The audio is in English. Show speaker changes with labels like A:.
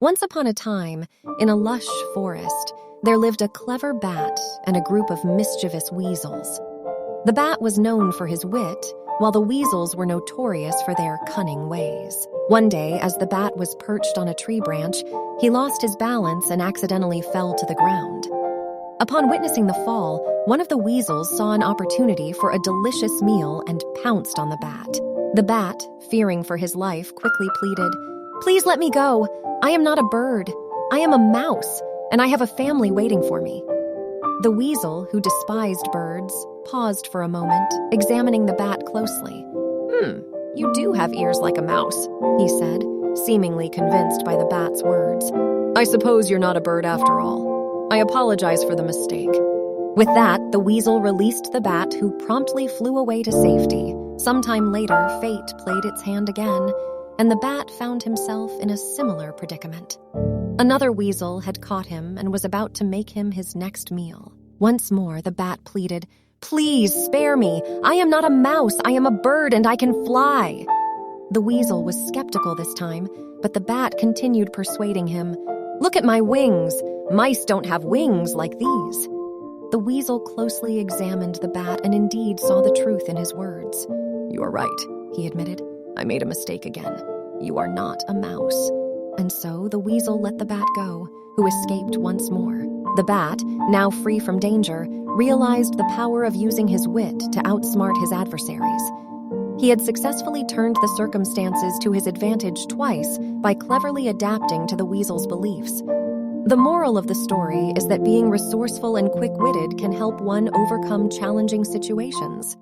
A: Once upon a time, in a lush forest, there lived a clever bat and a group of mischievous weasels. The bat was known for his wit, while the weasels were notorious for their cunning ways. One day, as the bat was perched on a tree branch, he lost his balance and accidentally fell to the ground. Upon witnessing the fall, one of the weasels saw an opportunity for a delicious meal and pounced on the bat. The bat, fearing for his life, quickly pleaded, "Please let me go. I am not a bird. I am a mouse, and I have a family waiting for me." The weasel, who despised birds, paused for a moment, examining the bat closely. You do have ears like a mouse," he said, seemingly convinced by the bat's words. "I suppose you're not a bird after all. I apologize for the mistake." With that, the weasel released the bat, who promptly flew away to safety. Sometime later, fate played its hand again, and the bat found himself in a similar predicament. Another weasel had caught him and was about to make him his next meal. Once more, the bat pleaded, "Please spare me. I am not a mouse. I am a bird and I can fly." The weasel was skeptical this time, but the bat continued persuading him. "Look at my wings. Mice don't have wings like these." The weasel closely examined the bat and indeed saw the truth in his words. "You are right," he admitted. "I made a mistake again. You are not a mouse." And so the weasel let the bat go, who escaped once more. The bat, now free from danger, realized the power of using his wit to outsmart his adversaries. He had successfully turned the circumstances to his advantage twice by cleverly adapting to the weasel's beliefs. The moral of the story is that being resourceful and quick-witted can help one overcome challenging situations.